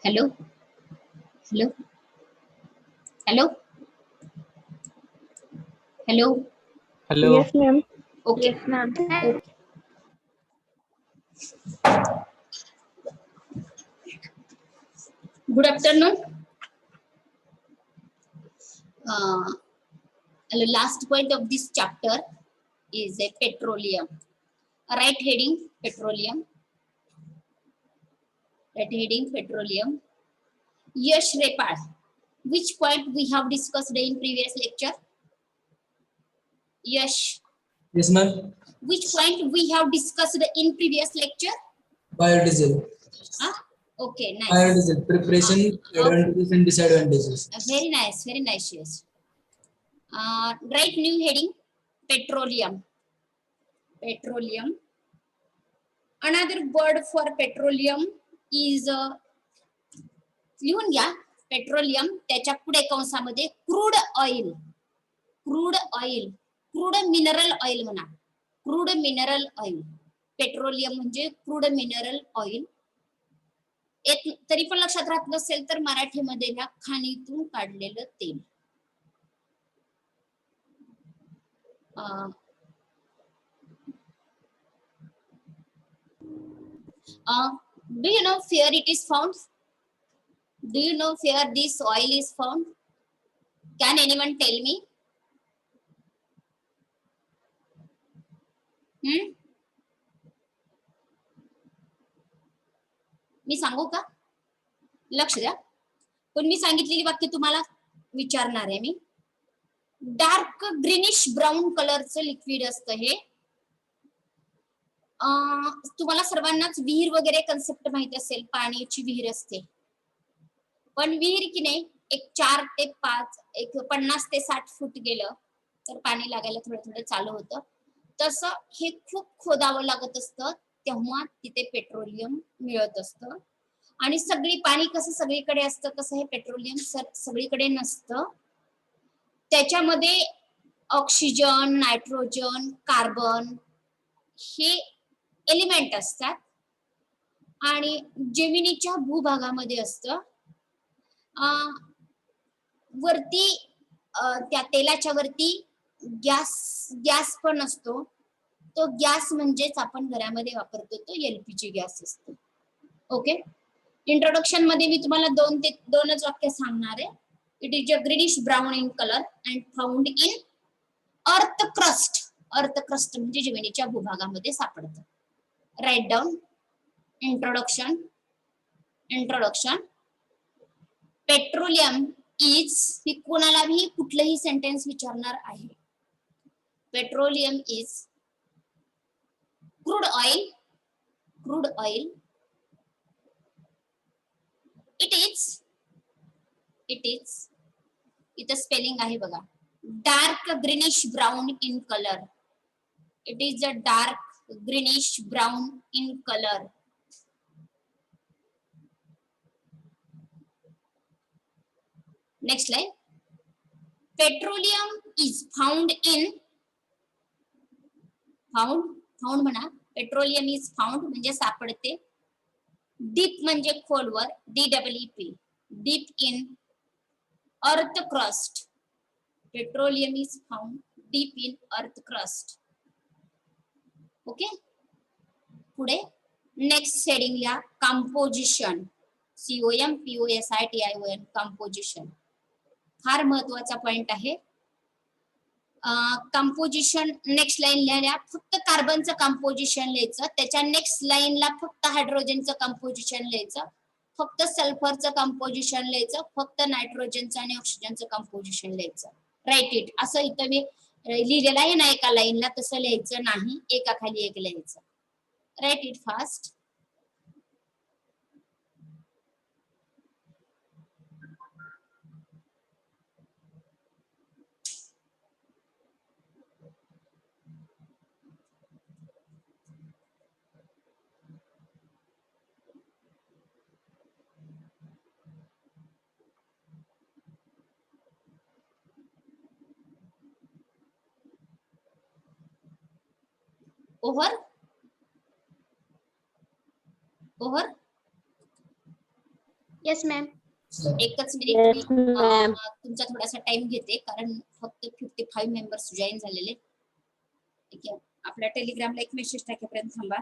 Hello, hello, hello, hello. Hello. Yes, ma'am. Okay, Yes, ma'am. okay. Good afternoon. Uh, the last point of this chapter is a petroleum. Right heading petroleum. Right heading petroleum. Yash Repal. Which point we have discussed in previous lecture? Yash. Yes, ma'am. Which point we have discussed in previous lecture? Biodiesel. Huh? Okay, nice. Biodiesel. Preparation, Okay. advantages and disadvantages. Very nice, very nice. Yes. Right new heading petroleum. Petroleum. Another word for petroleum is लिहून घ्या petroleum त्याच्या पुढे कंसामध्ये crude oil crude oil crude mineral oil म्हणा crude mineral oil petroleum म्हणजे crude mineral oil एक तरी पण लक्षात राहत नसेल तर मराठीमध्ये ह्या खाणीतून काढलेलं तेल do you know where it is found? Do you know where this oil is found? Can anyone tell me? मी सांगू का? लक्ष द्या. पण मी सांगितलेली वाक्य तुम्हाला विचारणार आहे मी. डार्क ग्रीनिश ब्राउन कलरचं लिक्विड असतं हे. तुम्हाला सर्वांनाच विहीर वगैरे कन्सेप्ट माहिती असेल, पाण्याची विहीर असते. पण विहीर की नाही एक 4 ते 5 एक 50 ते 60 फूट गेलं तर पाणी लागायला थोडं थोडं चालू होतं. तसं हे खूप खोदावं लागत असतं तेव्हा तिथे पेट्रोलियम मिळत असतं. आणि सगळी पाणी कसं सगळीकडे असतं तसं हे पेट्रोलियम सगळीकडे नसतं. त्याच्यामध्ये ऑक्सिजन, नायट्रोजन, कार्बन हे एलिमेंट असतात आणि जमिनीच्या भूभागामध्ये असतं. वरती त्या तेलाच्या वरती गॅस पण असतो. तो गॅस म्हणजेच आपण घरामध्ये वापरतो तो एलपीजी गॅस असतो. ओके. इंट्रोडक्शन मध्ये मी तुम्हाला दोनच वाक्य सांगणार आहे. It is a greenish brown in colour and found in earth crust. Earth crust म्हणजे जमिनीच्या भूभागामध्ये सापडतं. Write down. Introduction. Petroleum is ही कोणालाही कुठलंही सेंटेन्स विचारणार आहे. Petroleum is crude oil. It is इथं स्पेलिंग आहे बघा. Dark greenish brown in colour. It is a dark greenish brown in colour. Next line. Petroleum is found in found म्हणा. Petroleum is found म्हणजे सापडते. Deep म्हणजे खोलवर DEEP. Deep in earth crust. Petroleum is found deep in earth crust. Okay. पुढे next heading या composition. COMPOSITION composition फार महत्वाचा point आहे. कंपोजिशन नेक्स्ट लाईन लिहिल्या फक्त कार्बनचं कंपोजिशन लिहायचं. त्याच्या नेक्स्ट लाईनला फक्त हायड्रोजनचं कंपोजिशन लिहायचं. फक्त सल्फरचं कंपोजिशन लिहायचं. फक्त नायट्रोजनचं आणि ऑक्सिजनचं कंपोजिशन लिहायचं. Write it. असं इथं मी लिहिलेलं आहे ना एका लाईनला तसं लिहायचं नाही. एका खाली एक लिहायचं. Write it fast. Over. Yes ma'am. एकच मिनिट Yes, मी ma'am. तुमचा थोडासा टाइम घेते कारण फक्त 55 मेंबर्स जॉईन झालेले. ठीक आहे, आपल्या टेलिग्रामला एक मेसेज टाकेपर्यंत थांबा.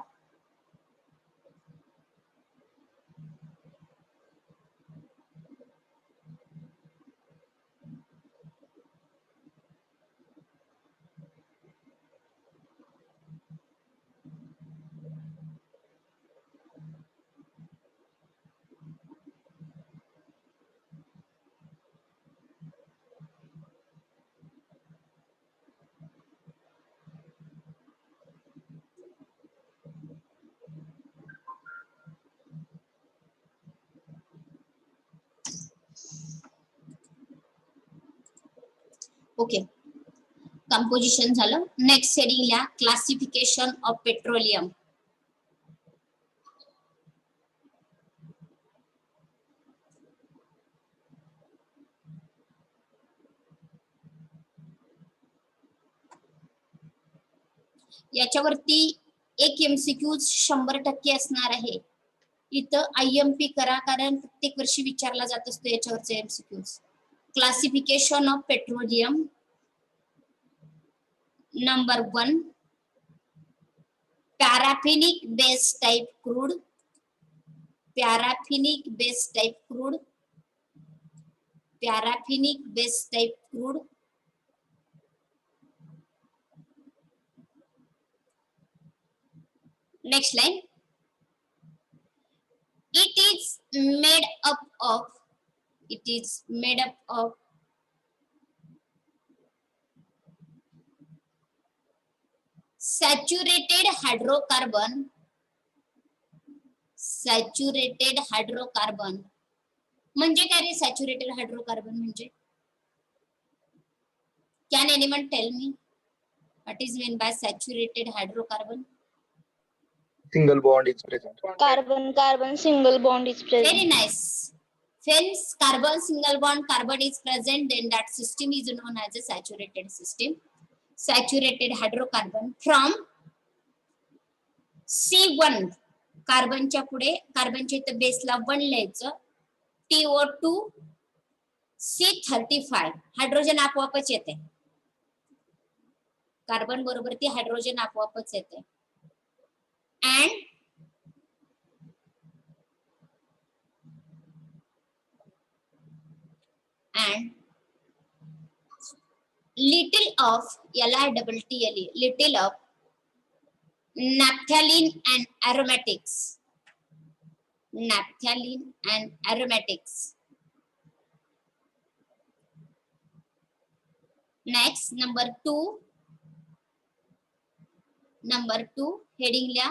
ओके, कंपोजिशन झालं. नेक्स्ट हेडिंग ला क्लासिफिकेशन ऑफ पेट्रोलियम. याच्यावरती एक MCQ 100% असणार आहे. इथं IMP करा कारण प्रत्येक वर्षी विचारला जात असतो याच्यावरचे MCQ. Classification of petroleum. Number 1, paraffinic base type crude. Paraffinic base type crude. Paraffinic base type crude. Next line. It is made up of saturated hydrocarbon. Saturated hydrocarbon म्हणजे काय रे? सॅच्युरेटेड हायड्रोकार्बन म्हणजे can anyone tell me what is mean by saturated hydrocarbon? Single bond is present. Carbon single bond is present. Very nice. Since carbon single bond carbon is present, then that system is known as a saturated system. Saturated hydrocarbon from C1. कार्बनच्या पुढे कार्बनच्या इथं बेसला 1 लिहायचं. TO2 C35. Hydrogen आपोआपच येते. Carbon बरोबर ती hydrogen आपोआपच येते. and little of LITTLE, little of naphthalene and aromatics. Naphthalene and aromatics. Next, number 2 heading ला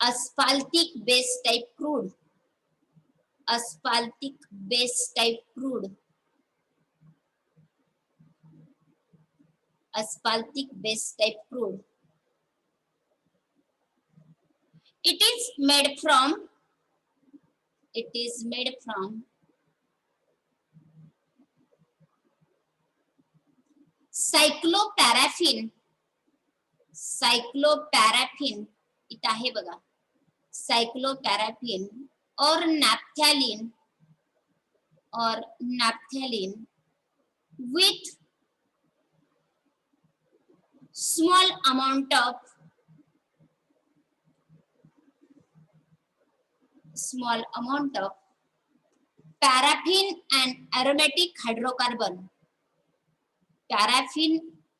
asphaltic base type crude. Asphaltic base type crude. Asphaltic base type crude. It is made from cycloparaffin. Cycloparaffin इथं आहे बघा. Cycloparaffin or naphthalene with small amount of paraffin and aromatic hydrocarbon. Paraffin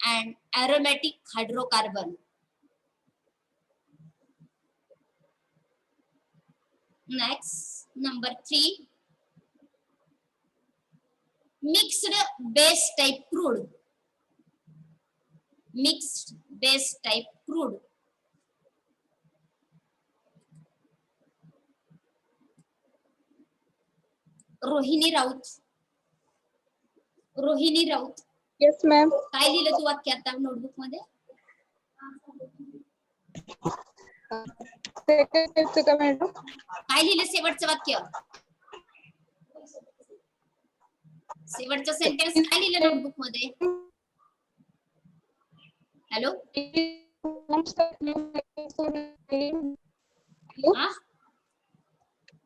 and aromatic hydrocarbon. Next, number 3, mixed base type crude. Mixed base type crude. Rohini Raut. Yes, ma'am. काय लिहिलं तू वाक्य आता notebook मध्ये? काय लिहिलं शेवटचं वाक्य? शेवटचं सेंटेन्स काय लिहिलं नोटबुक मध्ये? Hello,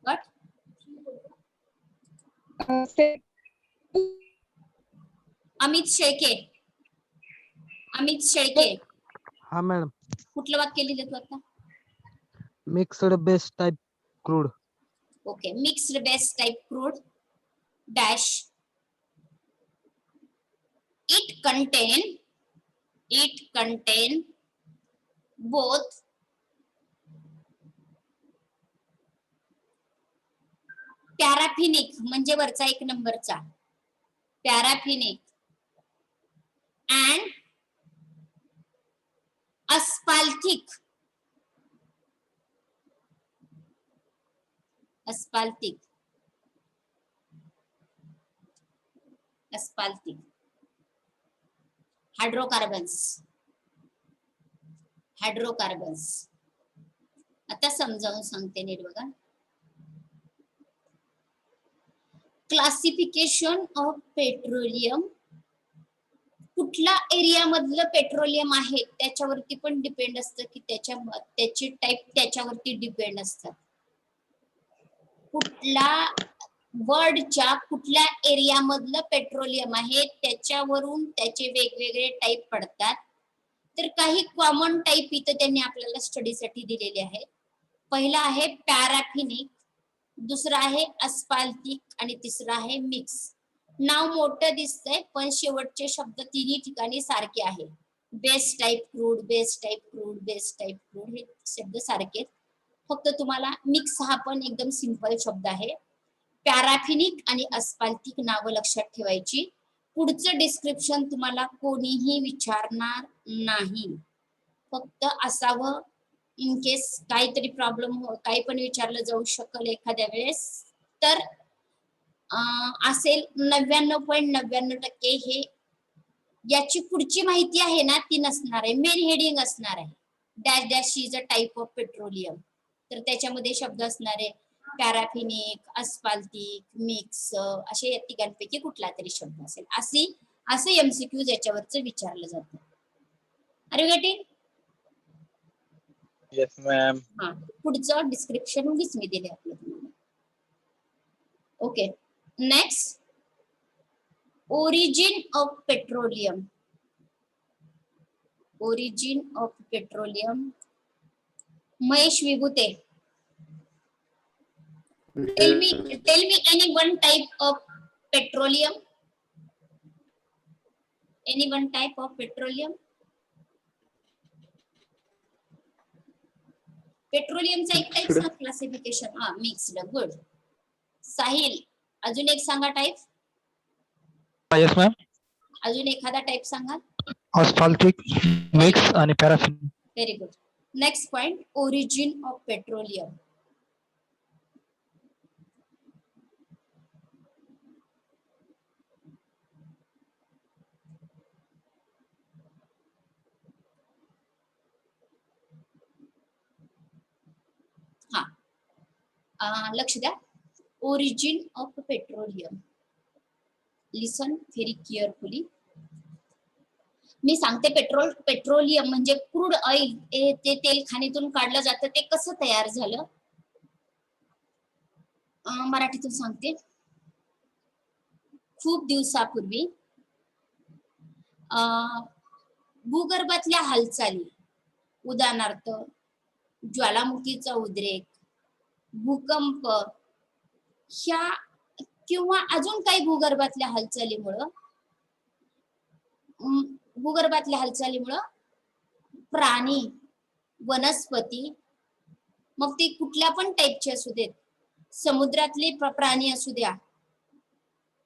what? Say Amit Shelke. Amit Shelke हा मॅडम. कुठलं वाक्य लिहिलं तू आता? Mixed base type crude. Okay. Mixed base type crude dash it contain both पॅराफिनिक म्हणजे वरचा एक नंबरचा पॅराफिनिक अँड अस्पाल्थिक अस्पाल्थिक अस्पाल्थिक हायड्रोकार्बन्स हायड्रोकार्बन्स. आता समजावून सांगते नीट बघा. क्लासिफिकेशन ऑफ पेट्रोलियम कुठल्या एरिया मधलं पेट्रोलियम आहे त्याच्यावरती पण डिपेंड असतं की त्याची टाईप त्याच्यावरती डिपेंड असतात. कुठल्या वर्ल्डच्या कुठल्या एरिया मधलं पेट्रोलियम आहे त्याच्यावरून त्याचे वेगवेगळे टाईप पडतात. तर काही कॉमन टाईप इथं त्यांनी आपल्याला स्टडीसाठी दिलेले आहेत. पहिला आहे पॅराफिनिक, दुसरा आहे अस्पाल्थिक आणि तिसरा आहे मिक्स. नाव मोठं दिसतंय पण शेवटचे शब्द तिन्ही ठिकाणी सारखे आहे. Base type crude, base type crude, base type crude हे शब्द सारखे. फक्त तुम्हाला मिक्स हा पण एकदम सिंपल शब्द आहे. पॅराफिनिक आणि अस्पाल्थिक नावं लक्षात ठेवायची. पुढचं डिस्क्रिप्शन तुम्हाला कोणीही विचारणार नाही. फक्त असावं इन केस काहीतरी प्रॉब्लेम काही पण विचारलं जाऊ शकल एखाद्या वेळेस तर असेल. 99.99% हे याची पुढची माहिती आहे ना ती नसणार आहे. मेन हेडिंग असणार आहे dash dash is a type of petroleum. तर त्याच्यामध्ये शब्द असणार आहे पॅराफिनिक, अस्पाल्थिक, मिक्स असे या तिघांपैकी कुठला तरी शब्द असेल. असं एमसीक्यू याच्यावरच विचारलं जातं. अरे गेटी Yes, ma'am. हा पुढचं डिस्क्रिप्शन उगीच मी दिले आपलं तुम्हाला. Okay. Next origin of petroleum. Origin of petroleum. Mahesh Vibhute. Tell me any one type of petroleum. Any one type of petroleum. पेट्रोलियमचा एक type classification mixed. Good. Sahil अजून एक सांगा टाइप. Yes ma'am. अजून एखादा टाइप सांगा. अस्पाल्थिक, मिक्स आणि paraffin. Very good. Next point origin of petroleum. लक्ष द्या. Origin of petroleum. Listen very carefully. मी सांगते पेट्रोलियम म्हणजे क्रूड ऑइल. ते तेल खाणीतून काढलं जातं ते कसं तयार झालं मराठीतून सांगते. खूप दिवसापूर्वी भूगर्भातल्या हालचाली उदाहरणार्थ ज्वालामुखीचा उद्रेक, भूकंप ह्या किंवा अजून काही भूगर्भातल्या हालचालीमुळं प्राणी, वनस्पती मग ते कुठल्या पण टाईपचे असू देत, समुद्रातले प्राणी असू द्या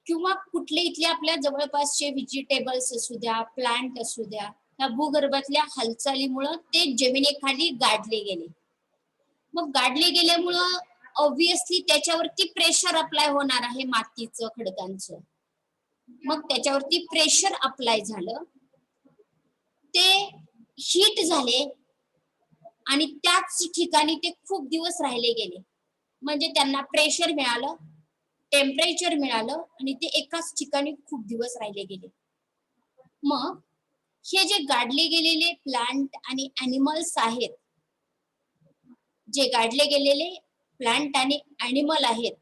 किंवा कुठले इथले आपल्या जवळपासचे व्हेजिटेबल्स असू द्या, प्लांट असू द्या, त्या भूगर्भातल्या हालचालीमुळं ते जमिनीखाली गाडले गेले. मग गाडले गेल्यामुळं ऑब्विसली त्याच्यावरती प्रेशर अप्लाय होणार आहे मातीचं, खडकांचं. मग त्याच्यावरती प्रेशर अप्लाय झालं, ते हीट झाले आणि त्याच ठिकाणी ते खूप दिवस राहिले गेले. म्हणजे त्यांना प्रेशर मिळालं, टेम्परेचर मिळालं आणि ते एकाच ठिकाणी खूप दिवस राहिले गेले. मग हे जे गाडले गेलेले प्लांट आणि ॲनिमल्स आहेत, जे गाडले गेलेले प्लांट आणि ॲनिमल आहेत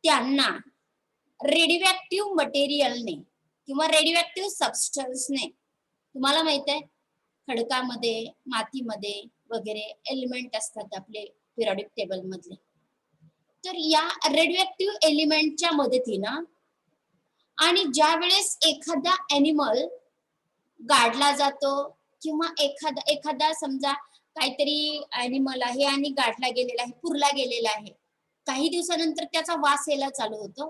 त्यांना रेडिओ मटेरियलने किंवा रेडिओ सबस्टन्सने, तुम्हाला माहित आहे खडकामध्ये, मातीमध्ये वगैरे एलिमेंट असतात आपले पिरियोडिक टेबल मधले, तर या रेडिओ एलिमेंटच्या मदतीनं आणि ज्या वेळेस एखादा एनिमल गाडला जातो किंवा एखादा समजा काहीतरी एनिमल आहे आणि गाडला गेलेला आहे, पुरला गेलेला आहे, काही दिवसानंतर त्याचा वास यायला चालू होतो,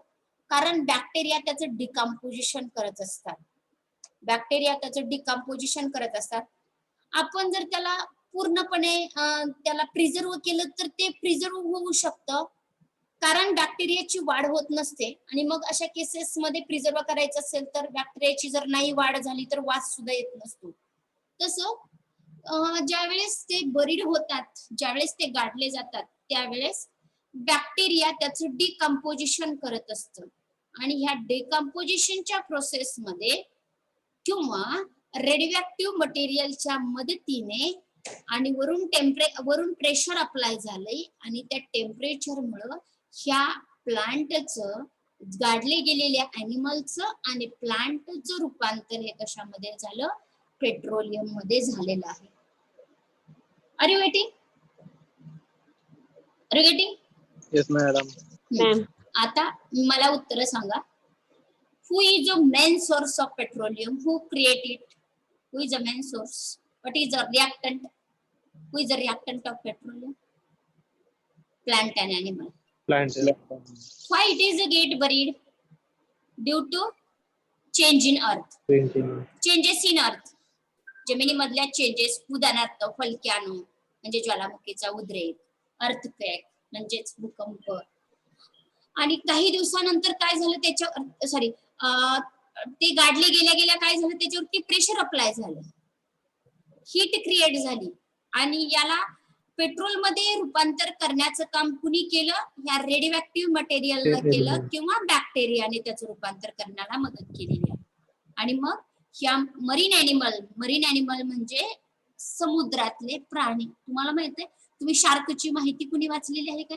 कारण बॅक्टेरिया त्याचं डिकम्पोजिशन करत असतात. आपण जर त्याला पूर्णपणे त्याला प्रिझर्व केलं तर ते प्रिझर्व होऊ शकतं, कारण बॅक्टेरियाची वाढ होत नसते. आणि मग अशा केसेस मध्ये प्रिझर्व करायचं असेल तर बॅक्टेरियाची जर नाही वाढ झाली तर वास सुद्धा येत नसतो. तसं ज्यावेळेस ते बरीड होतात, ज्यावेळेस ते गाडले जातात, त्यावेळेस बॅक्टेरिया त्याचं डिकम्पोजिशन करत असतं. आणि ह्या डिकम्पोजिशनच्या प्रोसेसमध्ये किंवा रेडिओ मटेरियलच्या मदतीने आणि वरून प्रेशर अप्लाय झालंय आणि त्या टेम्परेचरमुळं ह्या प्लांटचं, गाडले गेलेल्या अॅनिमलचं आणि प्लांटचं रूपांतर हे कशामध्ये झालं? पेट्रोलियम मध्ये झालेलं आहे. Are you getting? Yes, madam. आता मला उत्तर सांगा. Who is the main source of petroleum? Who create it? Who is the main source? What is the reactant? Who is the reactant of petroleum? Plant and animal. Plants. Why it is get buried? Due to change in earth. Changes in earth. जमिनीमधल्या changes, उदाहरणार्थ फलक्यानो म्हणजे ज्वालामुखीचा उद्रेक, earthquake म्हणजेच भूकंप. आणि काही दिवसानंतर काय झालं, त्याच्या ते गाडले गेल्या काय झालं, त्याच्यावरती प्रेशर अप्लाय झालं, हीट क्रिएट झाली आणि याला पेट्रोल मध्ये रूपांतर करण्याचं काम कुणी केलं? ह्या रेडिओ मटेरियलला केलं किंवा बॅक्टेरियाने त्याचं रूपांतर करण्याला मदत केलेली आहे. आणि मग ह्या मरीन ॲनिमल म्हणजे समुद्रातले प्राणी. तुम्हाला माहित आहे, तुम्ही शार्कची माहिती कुणी वाचलेली आहे का?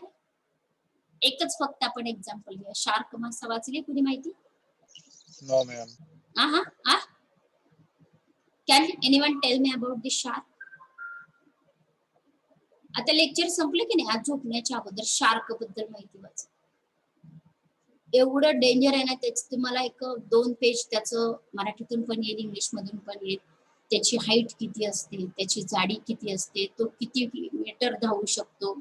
एकच फक्त आपण एक्झाम्पल घेऊया. शार्क मासा वाचली कुणी माहिती? No, ma'am. Can anyone tell me about the shark? आता लेक्चर संपलं की नाही, आज झोपण्याच्या अगोदर शार्क बद्दल माहिती वाच. एवढं डेंजर आहे ना, त्याच तुम्हाला 1-2 पेज त्याचं मराठीतून पण येईल, इंग्लिश मधून पण येईल. त्याची हाईट किती असते, त्याची जाडी किती असते, तो किती मीटर धावू शकतो,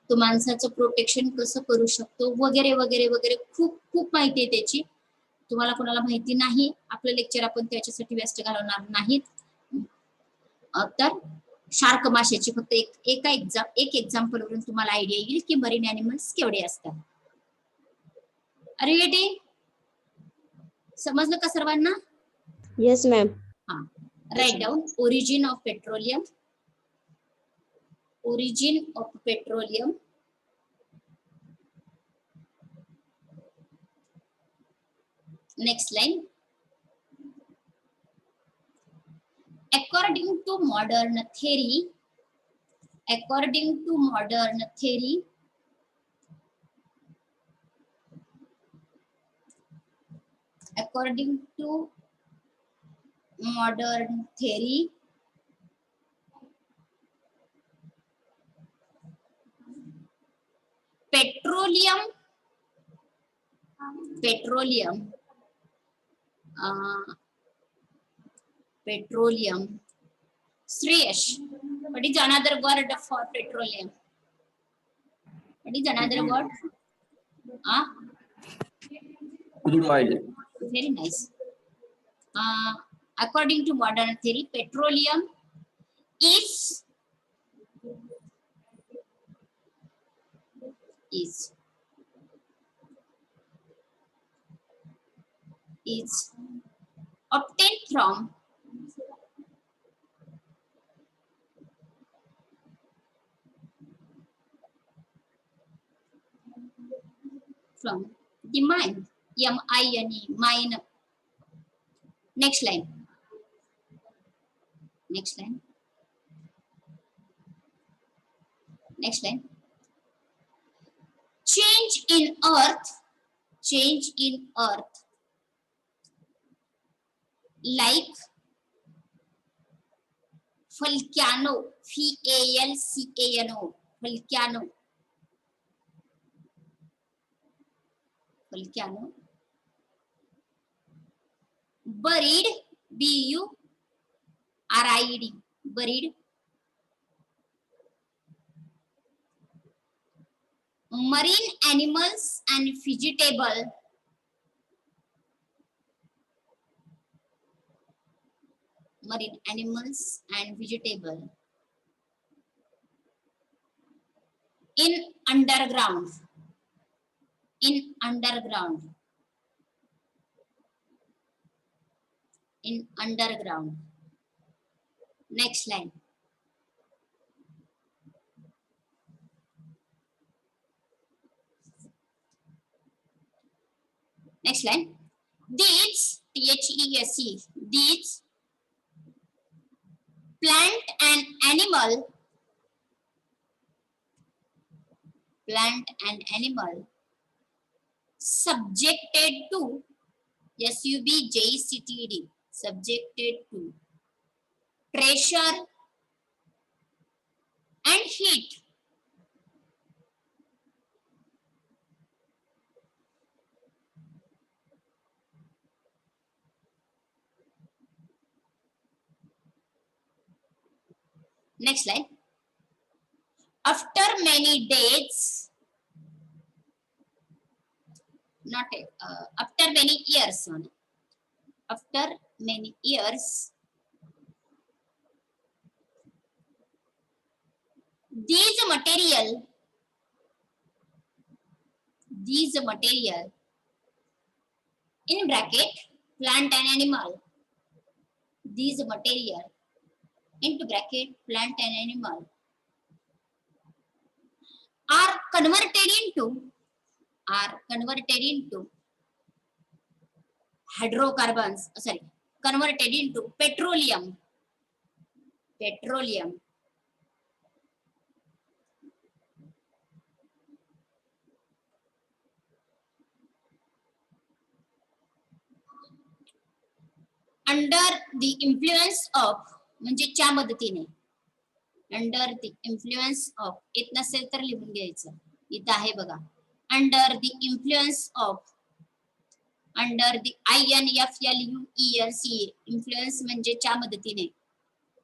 तो माणसाचं प्रोटेक्शन कसं करू शकतो, वगैरे वगैरे वगैरे खूप खूप माहिती आहे त्याची. तुम्हाला कोणाला माहिती नाही, आपलं लेक्चर आपण त्याच्यासाठी व्यस्त घालवणार नाहीत. तर शार्क माशाची फक्त एक एक्झाम्पल वरून तुम्हाला आयडिया येईल की मरीन ॲनिमल्स केवढे असतात. अरे बेटे समजलं का सर्वांना? Yes, ma'am. Write down origin of petroleum. Next line. According to modern theory, petroleum. Shreyash, what is another word for petroleum? What is another word? Crude oil. Very nice. According to modern theory, petroleum is obtained from the mine. M-I-N-E, mine. Next line. Change in earth change in earth like volcano, volcano, volcano, volcano, buried, buried, buried, marine animals and vegetable, marine animals and vegetable in underground, in underground, in underground. Next line. Next line. These, THESE, these plant and animal, plant and animal subjected to, SUBJCTED, subjected to pressure and heat. Next line. After many days, not after many years, after many years, these material in bracket plant and animal, these material into bracket plant and animal are converted into hydrocarbons, converted into petroleum, under the influence of, म्हणजे च्या मदतीने, under the influence of, येत नसेल तर लिहून घ्यायचं, इथं आहे बघा, under the influence of, under the INFLUENCE, influence म्हणजे च्या मदतीने,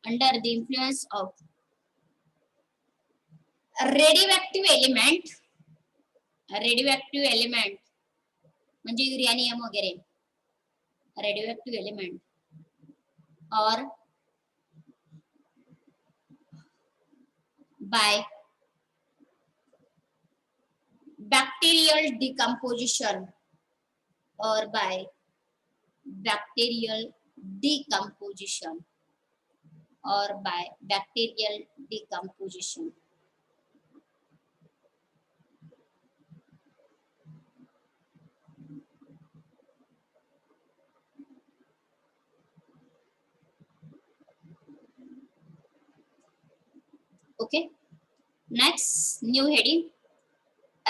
under the influence of radioactive element म्हणजे युरेनियम वगैरे, radioactive element or by bacterial decomposition, or by bacterial decomposition, or by bacterial decomposition. Okay, next new heading,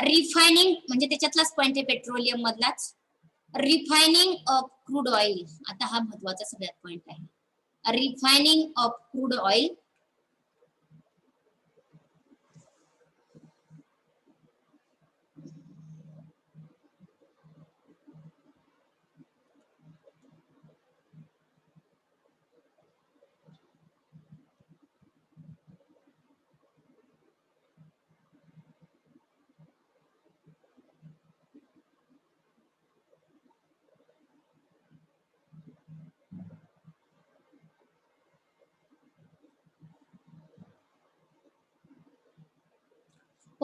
refining, म्हणजे त्याच्यातलाच point आहे petroleum मधलाच, refining of crude oil. आता हा महत्वाचा सगळ्यात पॉइंट आहे, refining of crude oil.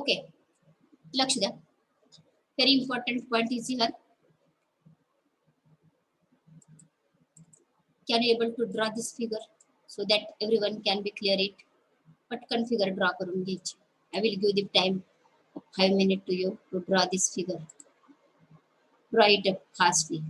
Okay, लक्ष द्या, very important point is here. Can you able to draw this figure so that everyone can be clear it? पटकन figure draw करून घ्यायची. I will give the time of 5 minutes to you to draw this figure. Draw it up fastly.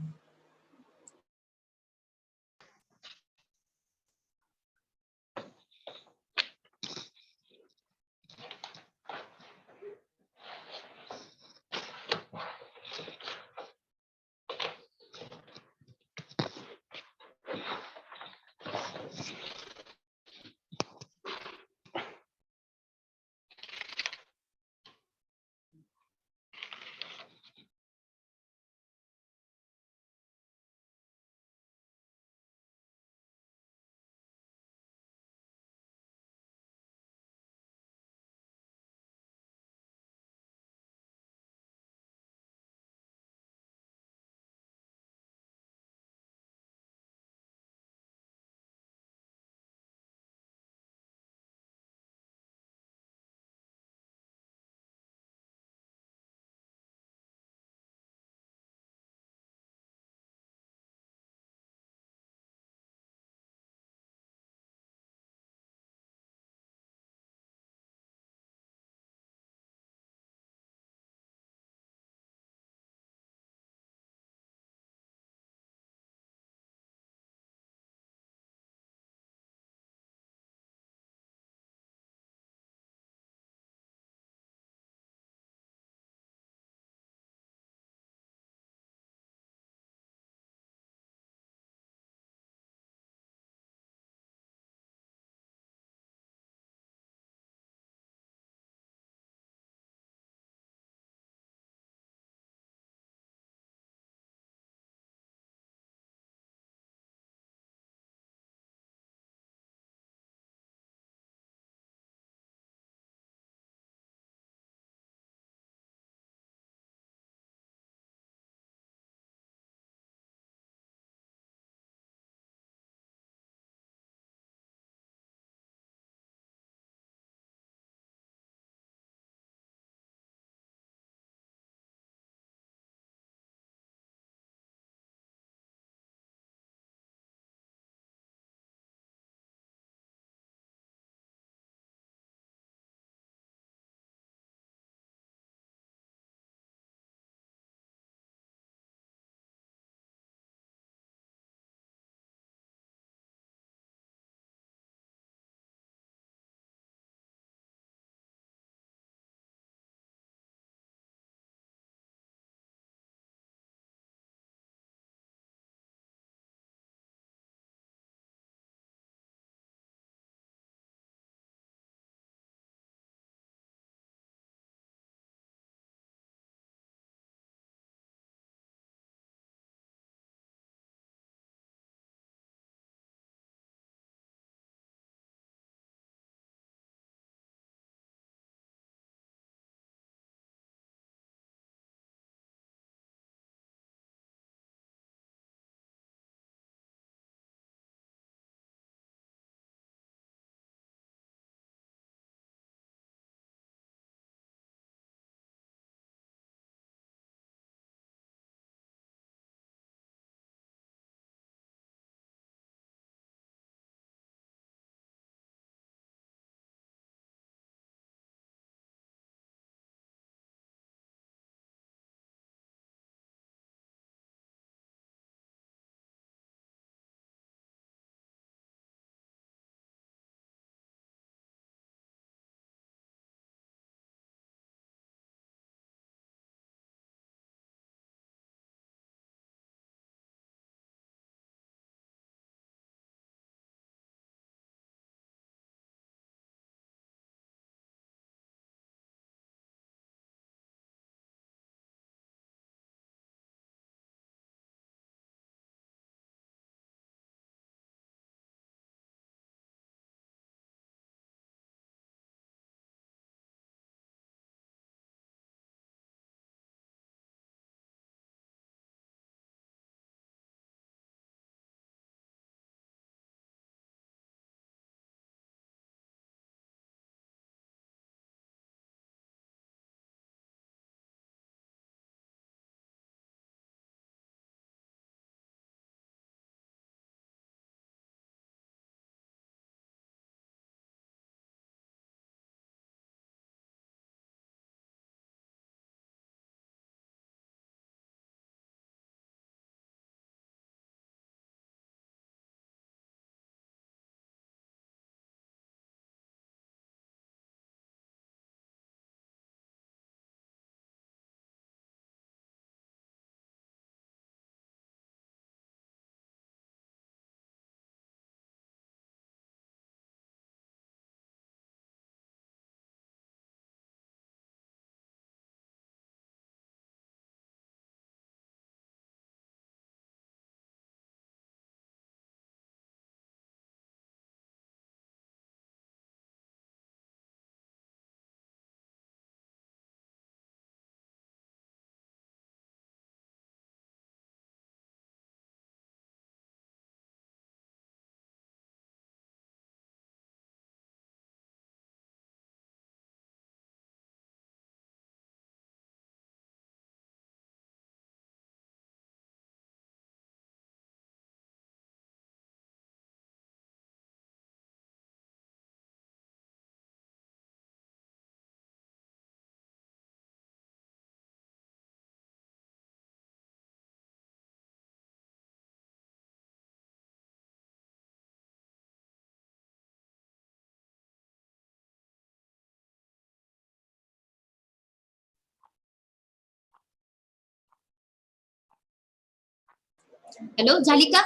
Hello, झाली का?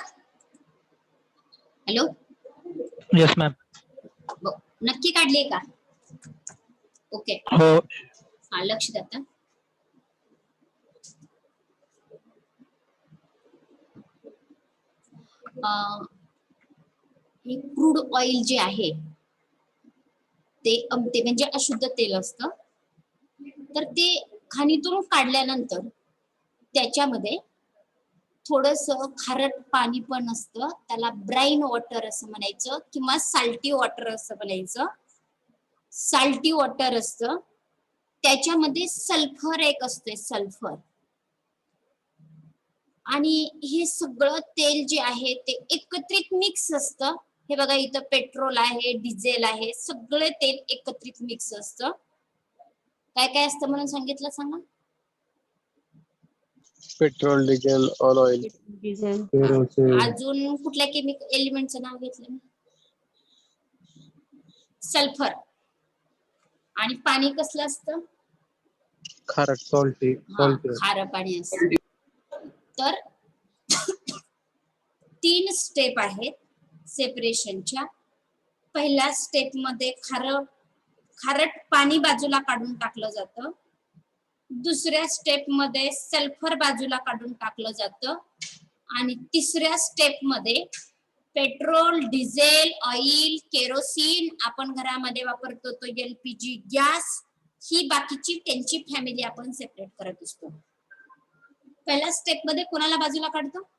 Hello, Yes, ma'am. नक्की काढली का? Okay, हो. हा लक्ष द्या आता. हे क्रूड ऑइल जे आहे ते म्हणजे अशुद्ध तेल असतं. तर ते खाणीतून काढल्यानंतर त्याच्यामध्ये थोडस खारट पाणी पण असतं, त्याला ब्राईन वॉटर असं म्हणायचं किंवा साल्टी वॉटर असं म्हणायचं. साल्टी वॉटर असतं, त्याच्यामध्ये सल्फर एक असते, सल्फर. आणि हे सगळं तेल जे आहे ते एकत्रित मिक्स असतं. हे बघा, इथं पेट्रोल आहे, डिझेल आहे, सगळे तेल एकत्रित मिक्स असतं. काय काय असतं म्हणून सांगितलं, सांगा. पेट्रोल, डिझेल, ऑल ऑइल, अजून कुठल्या केमिकल एलिमेंटचं नाव घेतलं मी? सल्फर. आणि पाणी कसलं असतं? खारट, सॉल्टी, खारं पाणी असतं. तर 3 स्टेप आहेत सेपरेशनच्या. पहिल्या स्टेप मध्ये खारट पाणी बाजूला काढून टाकलं जातं. दुसऱ्या स्टेप मध्ये सल्फर बाजूला काढून टाकलं जातं. आणि तिसऱ्या स्टेप मध्ये पेट्रोल, डिझेल, ऑइल, केरोसिन आपण घरामध्ये वापरतो तो LPG गॅस, ही बाकीची त्यांची फॅमिली आपण सेपरेट करत असतो. पहिल्या स्टेप मध्ये कोणाला बाजूला काढतो?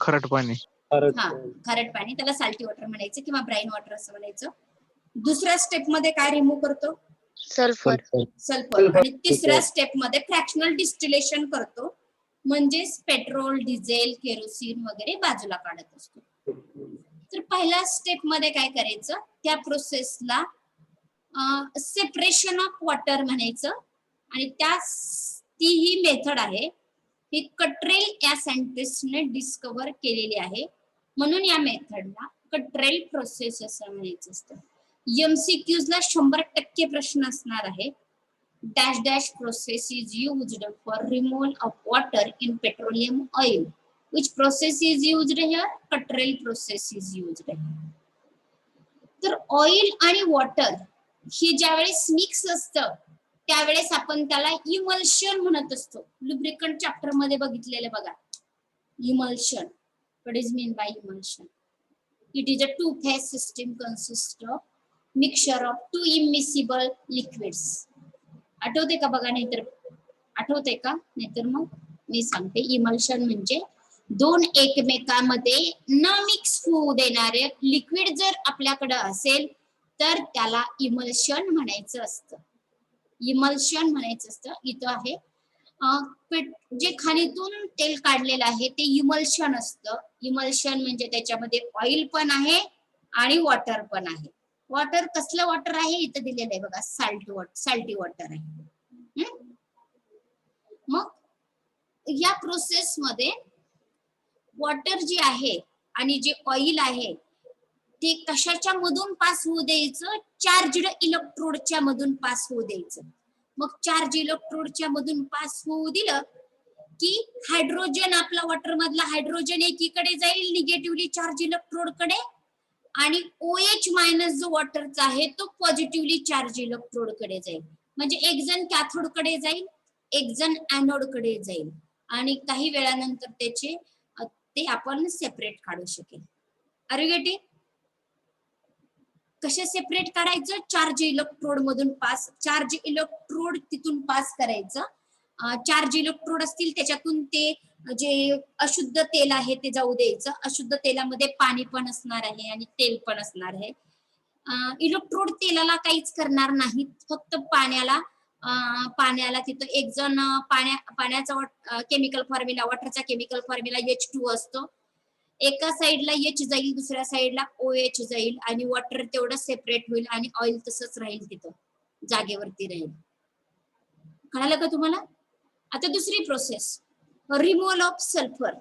खारट पाणी. खारट पाणी, त्याला साल्टी वॉटर म्हणायचं किंवा ब्राईन वॉटर असं म्हणायचं. दुसऱ्या स्टेप मध्ये काय रिमूव्ह करतो? सल्फर. आणि तिसऱ्या स्टेप मध्ये फ्रॅक्शनल डिस्टिलेशन करतो, म्हणजेच पेट्रोल, डिझेल, केरोसिन वगैरे बाजूला काढत असतो. तर पहिल्या स्टेप मध्ये काय करायचं, त्या प्रोसेसला सेपरेशन ऑफ वॉटर म्हणायचं. आणि ती ही मेथड आहे, ही कट्रेल या सायंटिस्टने डिस्कवर केलेली आहे. म्हणून या मेथडला कट्रेल प्रोसेस असं म्हणायचं असतं. MCQs ला 100% प्रश्न असणार आहे. Dash dash process is used for removal of water in petroleum oil. Which process is used here? Cottrell process is used. तर ऑइल आणि वॉटर हे ज्यावेळेस मिक्स असतं त्यावेळेस आपण त्याला इमल्शन म्हणत असतो. लुब्रिकंट चॅप्टर मध्ये बघितलेलं बघा, emulsion. What is mean by emulsion? It is a two phase system consist of mixture of 2 immiscible liquids. आठवते का बघा? नाहीतर आठवते का? नाहीतर मग मी सांगते. इमल्शन म्हणजे 2 एकमेकांमध्ये न मिक्स होऊ देणारे लिक्विड जर आपल्याकडे असेल तर त्याला इमल्शन म्हणायचं असतं. इमल्शन म्हणायचं असतं. इथं आहे जे खाणीतून तेल काढलेलं आहे ते इमल्शन असतं. इमल्शन म्हणजे त्याच्यामध्ये ऑइल पण आहे आणि वॉटर पण आहे. वॉटर कसलं वॉटर आहे? इथं दिलेलं आहे बघा, साल्टी वॉटर आहे. मग या प्रोसेस मध्ये वॉटर जे आहे आणि जे ऑइल आहे ते कशाच्या मधून पास होऊ द्यायचं? चार्जड इलेक्ट्रोडच्या मधून पास होऊ द्यायचं. मग चार्ज इलेक्ट्रोडच्या मधून पास होऊ दिलं की हायड्रोजन, आपला वॉटर मधला हायड्रोजन एकीकडे जाईल निगेटिव्हली चार्ज इलेक्ट्रोड कडे, आणि OH मायनस जो वॉटरचा आहे तो पॉझिटिव्हली चार्ज इलेक्ट्रोड कडे जाईल. म्हणजे एक जण कॅथोड कडे जाईल, एक जण एनोड कडे जाईल, आणि काही वेळानंतर ते आपण सेपरेट काढू शकेल. Are you getting? कसे सेपरेट काढायचं? चार्ज इलेक्ट्रोड मधून पास, चार्ज इलेक्ट्रोड तिथून पास करायचं. चार्ज इलेक्ट्रोड असतील त्याच्यातून ते जे अशुद्ध तेल आहे ते जाऊ द्यायचं. अशुद्ध तेलामध्ये पाणी पण असणार आहे आणि तेल पण असणार आहे. इलेक्ट्रोड तेलाला काहीच करणार नाहीत, फक्त पाण्याला तिथं एक जण पाण्याचा केमिकल फॉर्म्युला, वॉटरचा केमिकल फॉर्म्युला H2 असतो. एका साईडला H जाईल, दुसऱ्या साईडला OH जाईल, आणि वॉटर तेवढं सेपरेट होईल आणि ऑइल तसंच राहील, तिथं जागेवरती राहील. कळालं का तुम्हाला? आता दुसरी प्रोसेस, रिमूव्हल ऑफ सल्फर.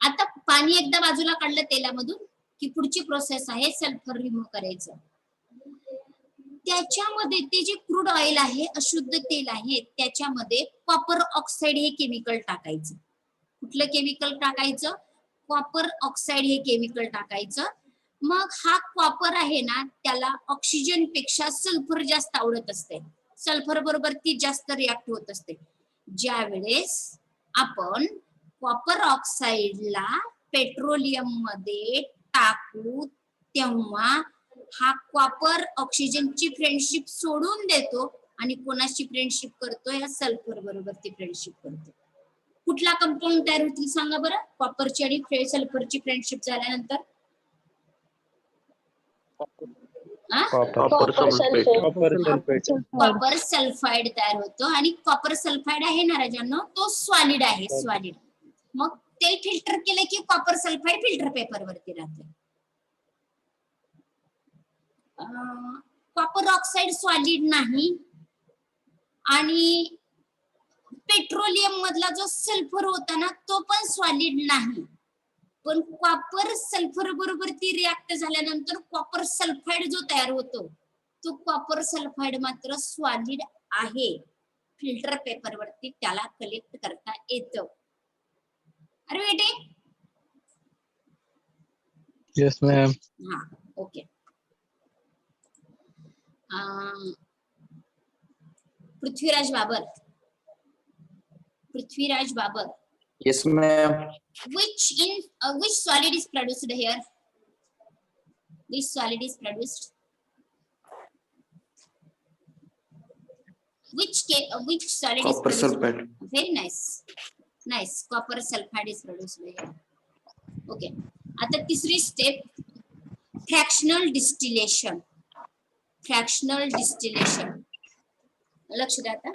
आता पाणी एकदा बाजूला काढलं तेलामधून की पुढची प्रोसेस आहे सल्फर रिमूव्ह करायचं. त्याच्यामध्ये ते जे क्रूड ऑइल आहे, अशुद्ध तेल आहे, त्याच्यामध्ये कॉपर ऑक्साईड हे केमिकल टाकायचं. कुठलं केमिकल टाकायचं? कॉपर ऑक्साईड हे केमिकल टाकायचं. मग हा कॉपर आहे ना, त्याला ऑक्सिजन पेक्षा सल्फर जास्त आवडत असते. सल्फर बरोबर ती जास्त रिॲक्ट होत असते. ज्या वेळेस आपण कॉपर ऑक्साईडला पेट्रोलियम मध्ये टाकू तेव्हा हा कॉपर ऑक्सिजनची फ्रेंडशिप सोडून देतो आणि कोणाची फ्रेंडशिप करतो? या सल्फर बरोबर ती फ्रेंडशिप करतो. कुठला कंपाऊंड तयार होतील सांगा बरं? कॉपरची आणि सल्फरची फ्रेंडशिप झाल्यानंतर Copper sulfate. कॉपर सल्फाइड तयार होतो. आणि कॉपर सल्फाइड आहे ना राजांनो, तो सॉलिड आहे, सॉलिड. मग ते फिल्टर केलं की कॉपर सल्फाइड फिल्टर पेपर वरती राहते. कॉपर ऑक्साईड सॉलिड नाही आणि पेट्रोलियम मधला जो सल्फर होता ना, तो पण सॉलिड नाही. पण कॉपर सल्फर बरोबर ती रिॲक्ट झाल्यानंतर कॉपर सल्फाइड जो तयार होतो, तो कॉपर सल्फाइड मात्र सॉलिड आहे. फिल्टर पेपर वरती त्याला कलेक्ट करता येतं. अरे बेटे, Yes, ma'am. हा, okay. Prithviraj Babar. Prithviraj Babar. Yes, ma'am. Which solid is produced here? Which solid is produced? Which solid is Copper produced? sulfate. Very nice. Nice. Copper sulfide is produced here. Okay. आता तिसरी step, fractional distillation. Fractional distillation. लक्ष द्या आता.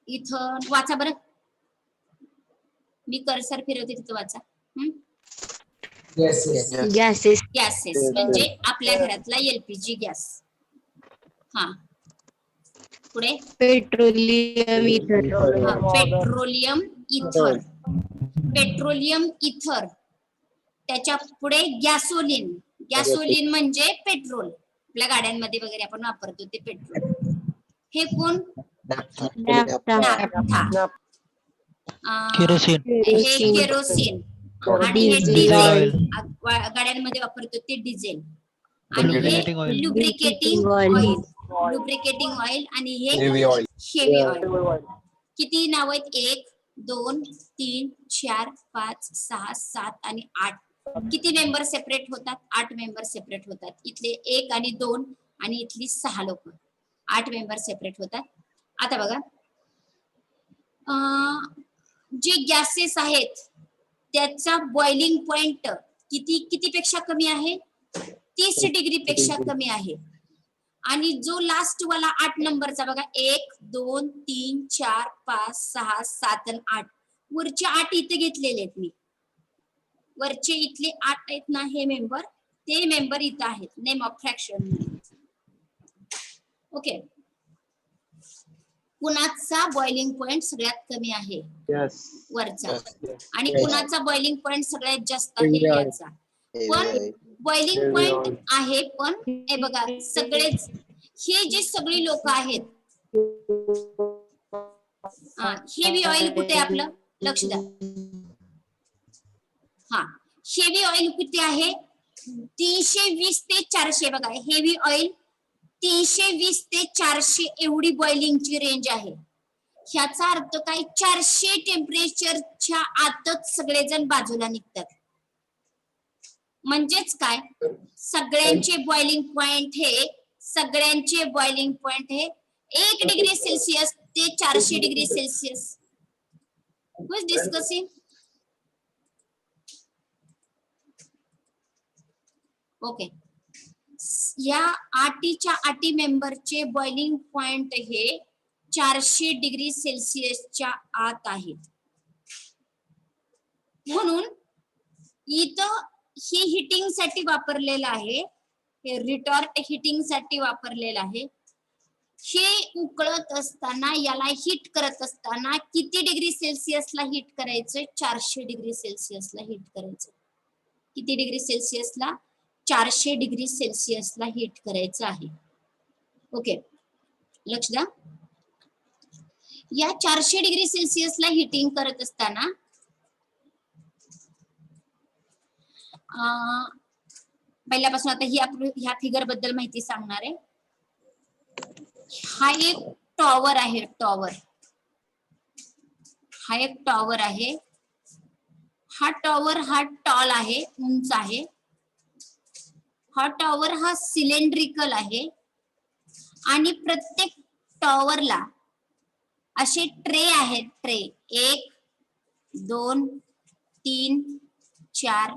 इथं वाचा बरं, मी cursor फिरवते तिथं वाचा. Gases. गॅसेस म्हणजे आपल्या घरातला एलपीजी गॅस. हा, पुढे Petroleum ether. पेट्रोलियम इथर. पेट्रोलियम इथर. त्याच्या पुढे गॅसोलिन. गॅसोलिन म्हणजे पेट्रोल. आपल्या गाड्यांमध्ये वगैरे आपण वापरतो ते पेट्रोल. हे कोण? नाफ्था. केरोसिन. हे केरोसिन. आणि हे डिझेल. गाड्यांमध्ये वापरतो ते डिझेल. आणि हे लुब्रिकेटिंग ऑइल. Lubricating oil. आणि हे हेवी ऑइल. किती नाव आहेत? 1 2 3 4 5 6 7 आणि 8. किती मेंबर सेपरेट होतात? 8 मेंबर सेपरेट होतात. इथले 1 आणि 2 आणि इथली 6 लोक, 8 मेंबर सेपरेट होतात. आता बघा, जे गॅसेस आहेत त्याचा बॉइलिंग पॉइंट किती पेक्षा कमी आहे? 30 डिग्री पेक्षा कमी आहे. आणि जो लास्ट वाला 8 नंबरचा बघा, 1 2 3 4 5 6 7 आणि 8. वरचे 8 इथे घेतलेले आहेत मी. वरचे इथले 8 आहेत ना, हे मेंबर, ते मेंबर इथं आहेत. Name of fraction. ओके. कुणाचा बॉइलिंग पॉइंट सगळ्यात कमी आहे? Yes. वरचा. आणि कुणाचा बॉइलिंग पॉइंट सगळ्यात जास्त आहे? याचा. पण बॉइलिंग पॉइंट आहे, पण हे बघा, सगळेच हे जे सगळी लोक आहेत, हेवी ऑइल कुठे आपलं? लक्ष द्या. हा, हेवी ऑइल किती आहे? 320 ते 400. बघा, हेवी ऑइल 320 ते 400 एवढी बॉइलिंगची रेंज आहे. ह्याचा अर्थ काय? 400 टेम्परेचरच्या आतच सगळेजण बाजूला निघतात. म्हणजेच काय? सगळ्यांचे बॉइलिंग पॉइंट हे 1 डिग्री सेल्सिअस ते 400 degree Celsius. Who is discussing? Okay. या 8 मेंबरचे बॉइलिंग पॉइंट हे 400 डिग्री सेल्सिअसच्या आत आहेत. म्हणून इथं हे हिटिंग साठी वापरलेलं आहे, हे रिटॉर्ट हिटिंग साठी वापरलेलं आहे. हे उकळत असताना, याला हिट करत असताना किती डिग्री सेल्सिअसला हिट करायचं? 400 डिग्री सेल्सिअसला हिट करायचं. किती डिग्री सेल्सिअसला? 400 डिग्री सेल्सिअसला हीट करायचं आहे. ओके, लक्ष द्या. या 400 डिग्री सेल्सिअसला हिटिंग करत असताना पहिल्यापासून आता ह्या फिगर बद्दल माहिती सांगणार आहे. हा एक टॉवर आहे, टॉवर. हा एक टॉवर आहे. हा टॉवर हा टॉल आहे, उंच आहे. हा टॉवर हा सिलेंड्रिकल आहे आणि प्रत्येक टॉवरला असे ट्रे आहेत. ट्रे 1 2 3 4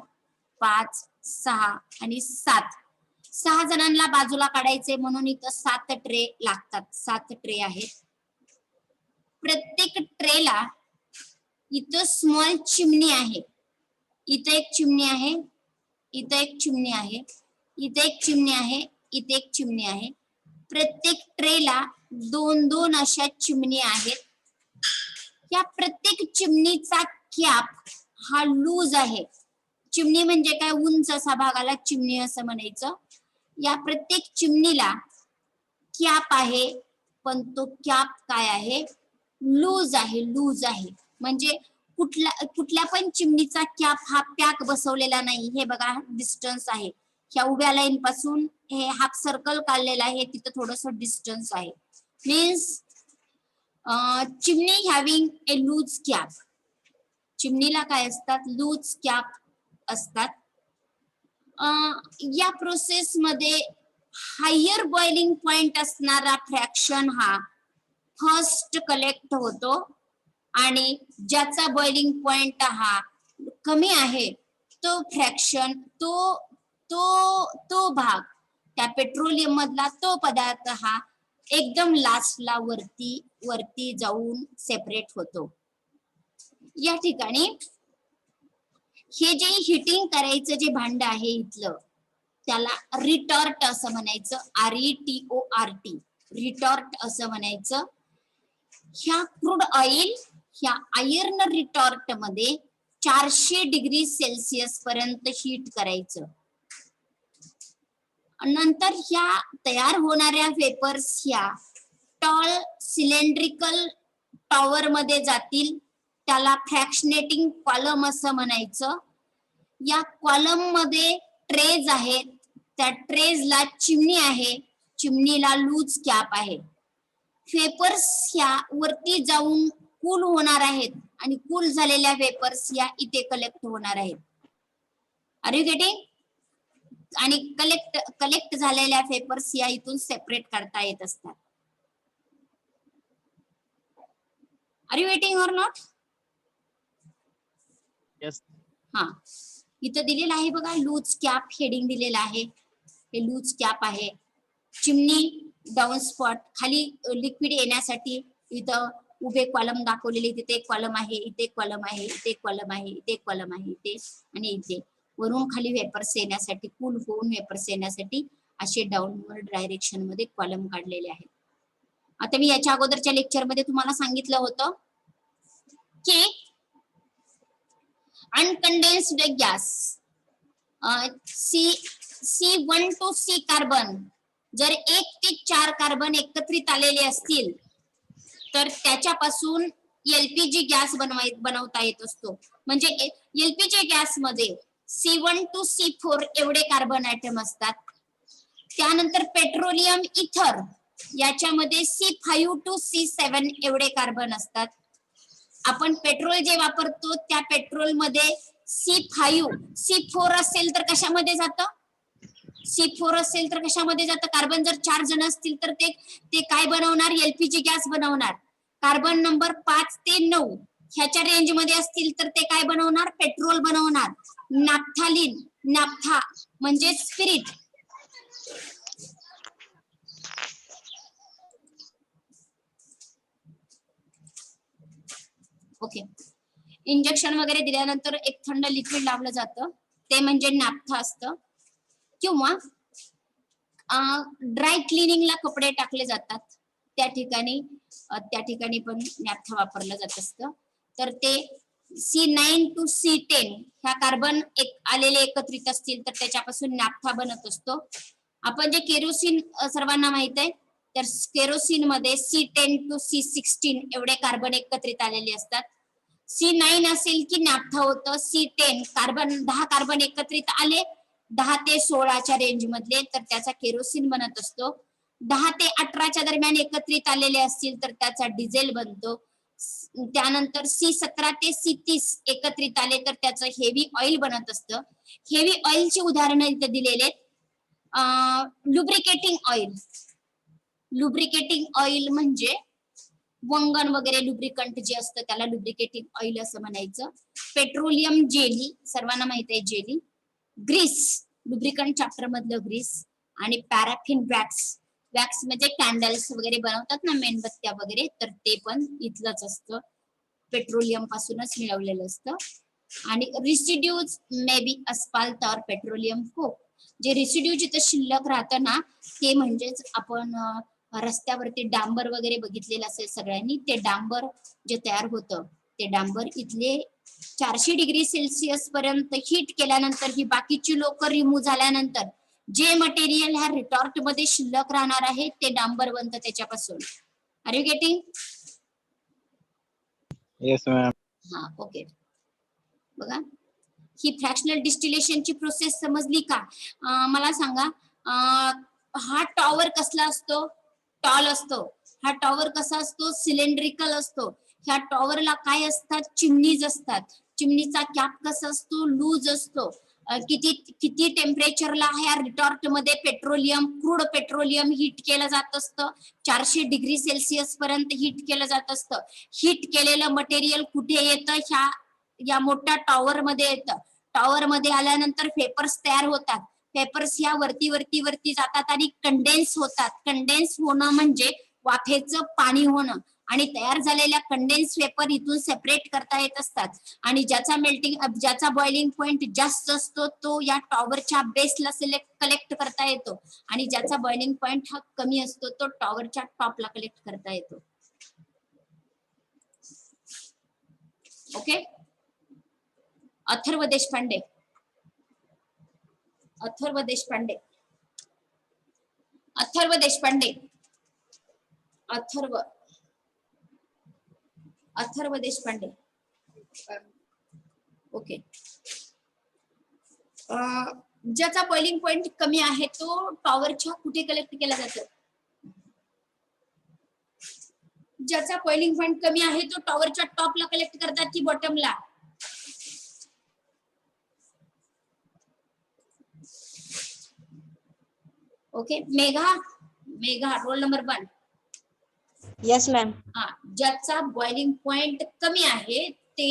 5 6 आणि 7. 6 जणांना बाजूला काढायचे म्हणून इथं 7 ट्रे लागतात. 7 ट्रे आहेत. प्रत्येक ट्रेला इथं स्मॉल चिमणी आहे. इथं एक चिमणी आहे, इथं एक चिमणी आहे, इथे एक चिमणी आहे, इथे एक चिमणी आहे. प्रत्येक ट्रेला 2-2 अशा चिमणी आहेत. या प्रत्येक चिमणीचा कॅप हा लूज आहे. चिमणी म्हणजे काय? उंच असा भागाला चिमणी असं म्हणायचं. या प्रत्येक चिमणीला कॅप आहे, पण तो कॅप काय आहे? लूज आहे. लूज आहे म्हणजे कुठल्या पण चिमणीचा कॅप हा पॅक बसवलेला नाही. हे बघा डिस्टन्स आहे. ह्या उभ्या लाईन पासून हे हाफ सर्कल काढलेला आहे, तिथं थोडस डिस्टन्स आहे. मीन्स चिमणी हॅव्हिंग ए लूज कॅप. चिमणीला काय असतात? लूज कॅप असतात. या प्रोसेस मध्ये हायर बॉइलिंग पॉइंट असणारा फ्रॅक्शन हा फर्स्ट कलेक्ट होतो आणि ज्याचा बॉइलिंग पॉइंट हा कमी आहे तो फ्रॅक्शन तो भाग त्या पेट्रोलियम मधला तो पदार्थ हा एकदम लास्टला वरती जाऊन सेपरेट होतो. या ठिकाणी हे जे हिटिंग करायचं जे भांड आहे इथलं त्याला रिटॉर्ट असं म्हणायचं. RETORT, रिटॉर्ट असं म्हणायचं. ह्या क्रूड ऑइल ह्या आयर्न रिटॉर्ट मध्ये 400 डिग्री सेल्सिअस पर्यंत हीट करायचं. नंतर ह्या तयार होणाऱ्या वेपर्स ह्या टॉल सिलेंड्रिकल टॉवर मध्ये जातील. त्याला फ्रॅक्शनेटिंग कॉलम असं म्हणायचं. या कॉलम मध्ये ट्रेज आहेत. त्या ट्रेजला चिमणी आहे, चिमणीला लूज कॅप आहे. वेपर्स ह्या वरती जाऊन कूल होणार आहेत आणि कूल झालेल्या वेपर्स या इथे कलेक्ट होणार आहेत. Are you getting? आणि कलेक्ट झालेल्या वेपर्स या इथून सेपरेट करता येत असतात. Are you waiting or not? Yes. हा, इथं दिलेलं आहे बघा लूज कॅप, हेडिंग दिलेलं आहे. हे लूज कॅप आहे. चिमणी डाऊन स्पॉट, खाली लिक्विड येण्यासाठी इथं उभे कॉलम दाखवलेले. तिथे एक कॉलम आहे, इथे एक कॉलम आहे, इथे एक कॉलम आहे, इथे एक कॉलम आहे, इथे आणि इथे. वरून खाली वेपर्स येण्यासाठी, कूल होऊन वेपर्स येण्यासाठी असे डाऊनवर्ड डायरेक्शन मध्ये कॉलम काढलेले आहेत. आता मी याच्या अगोदरच्या लेक्चर मध्ये तुम्हाला सांगितलं होतं की uncondensed gas C1 to C carbon जर 1 ते 4 कार्बन एकत्रित आलेले असतील तर त्याच्यापासून LPG गॅस बनवता येत असतो. म्हणजे LPG गॅस मध्ये C1 to C4 एवढे कार्बन ऍटम असतात. त्यानंतर पेट्रोलियम इथर याच्यामध्ये C5 to C7 एवढे कार्बन असतात. आपण पेट्रोल जे वापरतो त्या पेट्रोल मध्ये C4 असेल तर कशामध्ये जातं? C4 असेल तर कशामध्ये जातं? कार्बन जर 4 जण असतील तर ते काय बनवणार? LPG गॅस बनवणार. कार्बन नंबर 5 ते 9 ह्याच्या रेंज मध्ये असतील तर ते काय बनवणार? पेट्रोल बनवणार. नाफ्थालीन, नाफ्था म्हणजे स्पिरिट. ओके, इंजेक्शन वगैरे दिल्यानंतर एक थंड लिक्विड लावलं जातं, ते म्हणजे नाफ्था असतं. किंवा ड्राय क्लिनिंगला कपडे टाकले जातात त्या ठिकाणी पण नाफ्था वापरलं जात असतं. तर ते C9 to C10 ह्या कार्बन आलेले एकत्रित असतील तर त्याच्यापासून नॅफ्था बनत असतो. आपण जे केरोसिन सर्वांना माहित आहे, तर केरोसिन मध्ये C10 to C16 एवढे कार्बन एकत्रित आलेले असतात. C9 असेल की नॅफ्था होतं. C10 कार्बन 10 कार्बन एकत्रित आले 10 ते 16च्या रेंज मधले तर त्याचा केरोसिन बनत असतो. 10 ते 18च्या दरम्यान एकत्रित आलेले असतील तर त्याचा डिझेल बनतो. त्यानंतर C17 ते C30 एकत्रित आले तर त्याचं हेवी ऑइल बनत असतं. हेवी ऑइलची उदाहरणं इथे दिलेले. Lubricating oil. लुब्रिकेटिंग ऑइल म्हणजे वंगण वगैरे लुब्रिकंट जे असतं त्याला लुब्रिकेटिंग ऑइल असं म्हणायचं. पेट्रोलियम जेली सर्वांना माहित आहे जेली. ग्रीस लुब्रिकंट चॅप्टर मधलं ग्रीस. आणि पॅराफिन वॅक्स. वॅक्स म्हणजे कॅन्डल्स वगैरे बनवतात ना मेणबत्त्या वगैरे तर ते पण इथलंच असतं. पेट्रोलियम पासूनच मिळवलेलं असतं. आणि रिसिड्यूज मे बी अस्फाल्ट और पेट्रोलियम कोक. जे रिसिड्यू जिथे शिल्लक राहतं ना ते म्हणजेच आपण रस्त्यावरती डांबर वगैरे बघितलेलं असेल सगळ्यांनी. ते डांबर जे तयार होतं ते डांबर इथले 400 डिग्री सेल्सिअस पर्यंत हीट केल्यानंतर ही बाकीची लोक रिमूव्ह झाल्यानंतर जे मटेरियल ह्या रिटॉर्ट मध्ये शिल्लक राहणार आहे ते डांबर बनतं त्याच्यापासून. Are you getting? Yes, ma'am. हा ओके. बघा ही फ्रॅक्शनल डिस्टिलेशनची प्रोसेस समजली का? मला सांगा हा टॉवर कसला असतो? टॉल असतो. हा टॉवर कसा असतो? सिलेंड्रिकल असतो. ह्या टॉवरला काय असतात? चिमनीज असतात. चिमनीचा कॅप कसा असतो? लूज असतो. किती टेम्परेचरला ह्या रिटॉर्ट मध्ये पेट्रोलियम क्रूड पेट्रोलियम हीट केलं जात असतं? 400 डिग्री सेल्सिअस पर्यंत हीट केलं जात असतं. हीट केलेलं मटेरियल कुठे येतं? या मोठ्या टॉवर मध्ये येतं. टॉवर मध्ये आल्यानंतर पेपर्स तयार होतात. पेपर्स ह्या वरती जातात आणि कंडेन्स होतात. कंडेन्स होणं म्हणजे वाफेचं पाणी होणं. आणि तयार झालेल्या कंडेन्स पेपर इथून सेपरेट करता येत असतात. आणि ज्याचा बॉइलिंग पॉइंट जास्त असतो तो या टॉवरच्या बेसला कलेक्ट करता येतो. आणि ज्याचा बॉइलिंग पॉइंट हा कमी असतो तो टॉवरच्या टॉपला कलेक्ट करता येतो. ओके. अथर्व देशपांडे. अथर्व देशपांडे. अथर्व देशपांडे. अथर्व. अथर्व देशपांडे. ओके. ज्याचा बॉइलिंग पॉइंट कमी आहे तो टॉवरच्या कुठे कलेक्ट केला जातो? ज्याचा बॉइलिंग पॉइंट कमी आहे तो टॉवरच्या टॉपला कलेक्ट करतात की बॉटमला? Okay. Megha. Megha roll number 1. Yes, ma'am. ज्याचा बॉइलिंग पॉइंट कमी आहे ते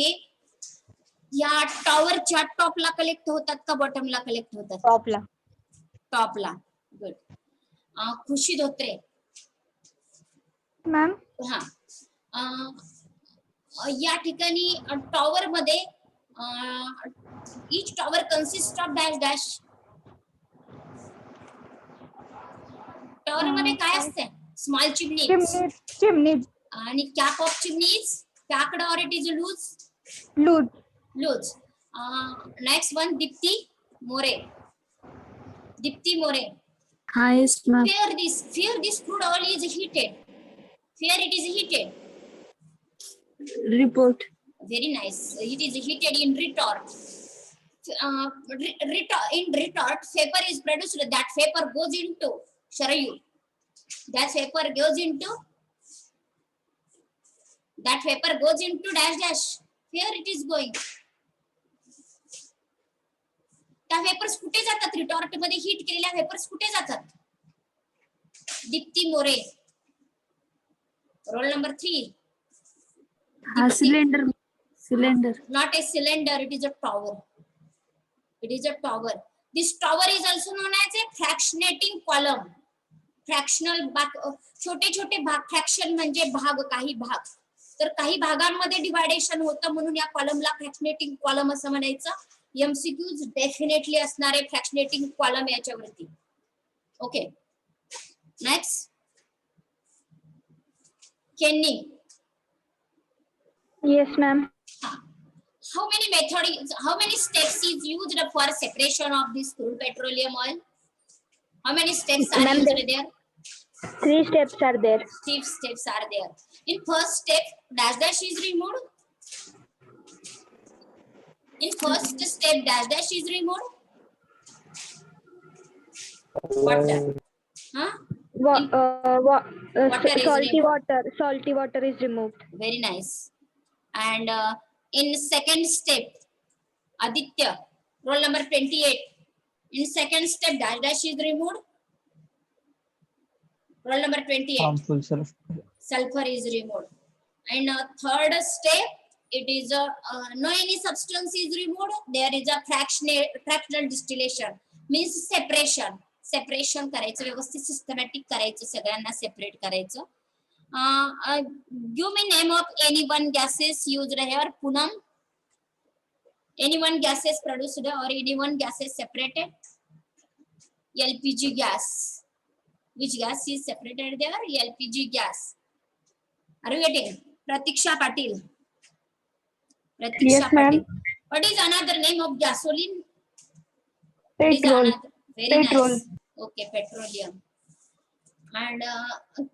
या टॉवरच्या टॉपला कलेक्ट होतात का बॉटमला कलेक्ट होतात? Top ला. टॉपला. गुड. खुशी धोत्रे. मॅम. हा. या ठिकाणी टॉवर मध्ये each tower consists of dash dash. Tower मध्ये काय असते? Small chimney. चिमणी. आणि cap of chimneys packed or it is loose? Loose. Loose. Next one Deepti More. Deepti More. Hi, yes, ma'am. Here this crude oil is heated. Here it is heated. Report. Very nice. It is heated in retort. In retort, vapor is produced. That vapor goes into Sharayu. That vapor goes into dash dash. Here it is going. त्या vapours कुठे जातात? Retort मध्ये heat केलेल्या vapours कुठे जातात? Deepti More. Roll number 3. Cylinder. Cylinder. Not a cylinder, it is a tower. It is a tower. This tower is also known as a fractionating column. Fractional भाग, छोटे छोटे भाग. फ्रॅक्शन म्हणजे भाग, काही भाग. तर काही भागांमध्ये डिवायडेशन होतं म्हणून या कॉलमला फ्रॅक्शनेटिंग कॉलम असं म्हणायचं. एमसीक्यूज डेफिनेटली असणारे फ्रॅक्शनेटिंग कॉलम याच्यावरती. Okay. Next. Kenny. Yes ma'am. how many steps is used for separation of this crude petroleum oil? How many steps are Ma'am, used there? 3 steps are there. 3 steps are there. In first step, dash is removed. In first step, dash is removed. Water. Huh? Water is removed. Salty water is removed. Very nice. And in second step, Aditya, roll number 28. In second step, dash is removed. Roll number 28. Harmful sulfur. Sulfur is removed. And third step, it is no any substance is removed. There is a fractional distillation, means separation. Separation करायचं, व्यवस्थित systematic करायचं, सगळ्यांना separate करायचं. Give me name of any one gases used here. Poonam, any one gases produced or any one gases separated? LPG gas. Which gas is separated there? LPG gas. Are you getting? Pratiksha Patil. Pratiksha Yes, ma'am. Patil. What is another name of gasoline? Petrol. Very Petrol. nice. Okay, petroleum. And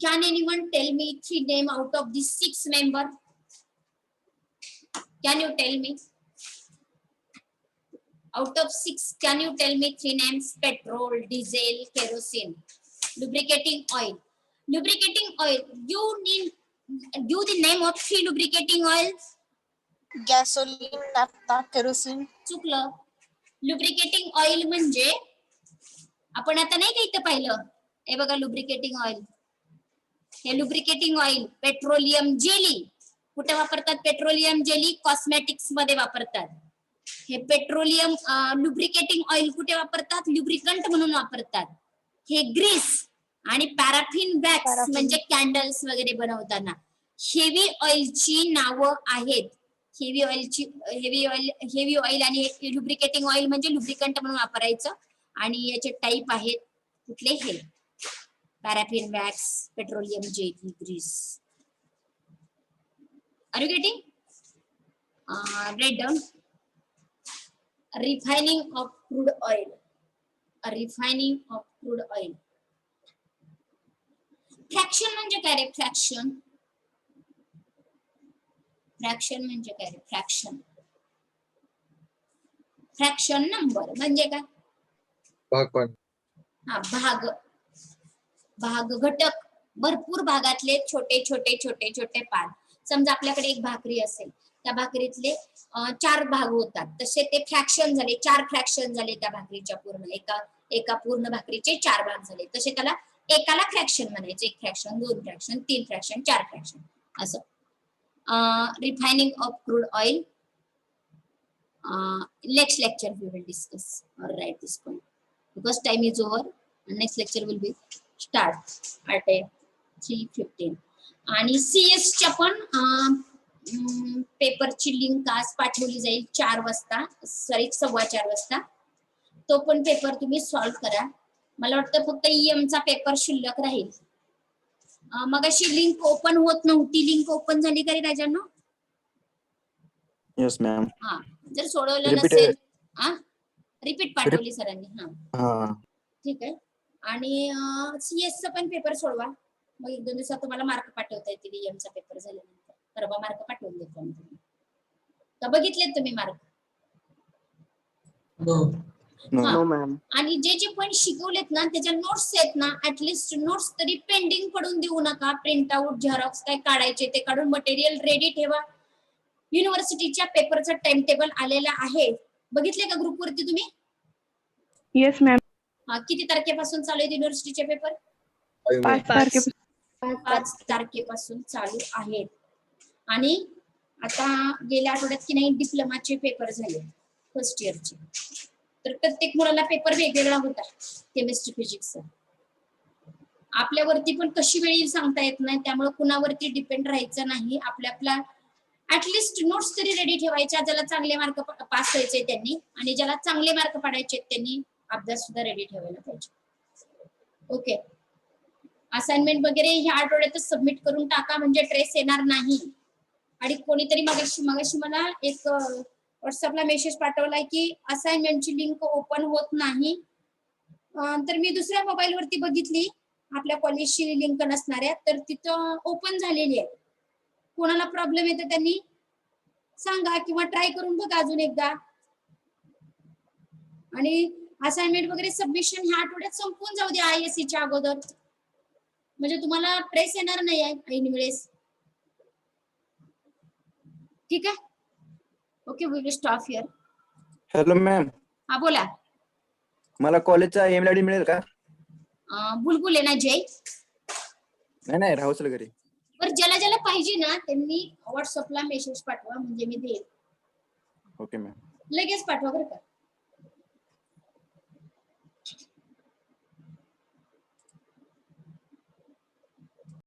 can anyone tell me 3 names out of these 6 members? Can you tell me? Out of 6, can you tell me 3 names? Petrol, diesel, kerosene. Lubricating oil. Lubricating oil. Give the name of 3 lubricating oils. Gasoline, naphtha, kerosene. चुकलं. Lubricating oil म्हणजे आपण आता नाही का इथं पाहिलं, हे बघा लुब्रिकेटिंग ऑइल. हे लुब्रिकेटिंग ऑइल पेट्रोलियम जेली कुठे वापरतात? पेट्रोलियम जेली कॉस्मेटिक्स मध्ये वापरतात. हे पेट्रोलियम लुब्रिकेटिंग ऑइल कुठे वापरतात? लुब्रिकंट म्हणून वापरतात. हे ग्रीस आणि पॅराफिन वॅक्स म्हणजे कॅन्डल्स वगैरे बनवताना हेवी ऑइलची नावं आहेत. हेवी ऑइल आणि लुब्रिकेटिंग ऑइल म्हणजे लुब्रिकंट म्हणून वापरायचं. आणि याचे टाईप आहेत कुठले? हे paraffin wax, petroleum jelly, grease. Are you getting? Write down. Refining of crude oil. Refining of crude oil. Fraction म्हणजे काय रे? फ्रॅक्शन म्हणजे काय रे? फ्रॅक्शन नंबर म्हणजे काय? भाग घटक. भरपूर भागातले छोटे छोटे पार्ट. समजा आपल्याकडे एक भाकरी असेल, त्या भाकरीतले 4 भाग होतात, तसे ते फ्रॅक्शन झाले, 4 फ्रॅक्शन झाले त्या भाकरीच्या. पूर्ण एका पूर्ण भाकरीचे 4 भाग झाले, तसे त्याला एकाला फ्रॅक्शन म्हणायचे. 1 फ्रॅक्शन, 2 फ्रॅक्शन, 3 फ्रॅक्शन, 4 फ्रॅक्शन असं. Refining of crude oil. Next lecture we will discuss or write this point because time is over. And next lecture will be start at 3:15. आणि CS च्या पण पेपरची लिंक आज पाठवली जाईल 4 वाजता, सॉरी 4:15 वाजता. तो पण पेपर तुम्ही सॉल्व्ह करा. मला वाटतं फक्त EM चा पेपर शिल्लक राहील. मग अशी लिंक ओपन होत नव्हती, लिंक ओपन झाली का रे राजांनो? Yes, ma'am. हा, जर सोडवलं Repeat नसेल रिपीट पाठवली सरांनी. हा, ठीक आहे. आणि CS चा पण पेपर सोडवा, मग 1-2 दिवसात तुम्हाला मार्क पाठवता येतील. EM चा पेपर झाल्यानंतर परवा मार्क पाठवून देतो आम्ही. का बघितलेत तुम्ही मार्क? No, ma'am. आणि जे पण शिकवलेत ना त्याच्या नोट्स आहेत ना, ऍटलिस्ट नोट्स तरी पेंडिंग पडून देऊ नका. प्रिंट आउट, झेरॉक्स काय काढायचे ते काढून मटेरियल रेडी ठेवा. युनिव्हर्सिटीच्या पेपरचा टाइम टेबल आलेला आहे, बघितले का ग्रुप वरती तुम्ही? Yes ma'am. किती तारखेपासून चालू आहे युनिव्हर्सिटीचे पेपर? 5 तारखेपासून चालू आहेत. आणि आता गेल्या आठवड्यात की नाही डिप्लोमाचे पेपर झाले फर्स्ट इयरचे, तर प्रत्येक मुलाला पेपर वेगवेगळा होता केमिस्ट्री फिजिक्सचा. आपल्यावरती पण कशी वेळ येईल सांगता येत नाही, त्यामुळे कुणावरती डिपेंड राहायचं नाही. आपल्या ऍटलिस्ट नोट्स तरी रेडी ठेवायच्या. ज्याला चांगले मार्क पास व्हायचे त्यांनी, आणि ज्याला चांगले मार्क पाडायचे त्यांनी अभ्यास सुद्धा रेडी ठेवायला पाहिजे. ओके, असाइनमेंट वगैरे ह्या आठवड्यातच सबमिट करून टाका, म्हणजे ट्रेस येणार नाही. आणि कोणीतरी मगाशी मला एक व्हॉट्सअपला मेसेज पाठवलाय की असाइनमेंटची लिंक ओपन होत नाही. तर मी दुसऱ्या मोबाईल वरती बघितली आपल्या कॉलेजची लिंक नसणाऱ्या, तर तिथं ओपन झालेली आहे. कोणाला प्रॉब्लेम येतो त्यांनी सांगा किंवा ट्राय करून बघा अजून एकदा. आणि असाइनमेंट वगैरे सबमिशन ह्या आठवड्यात संपून जाऊ दे ISC च्या अगोदर, म्हणजे तुम्हाला ट्रेस येणार नाही आहे ऐन वेळेस. ठीक आहे. Okay, we will stop here. Hello ma'am, हा बोला. मला कॉलेजचा ईमेल आयडी मिळेल का? बुलबुल आहे ना जय? नाही राहू सर घरी. बरं, ज्याला ज्याला पाहिजे ना त्यांनी व्हॉट्सअपला मेसेज पाठवा, म्हणजे मी देईल. Okay ma'am. लगेच पाठवा बरं का.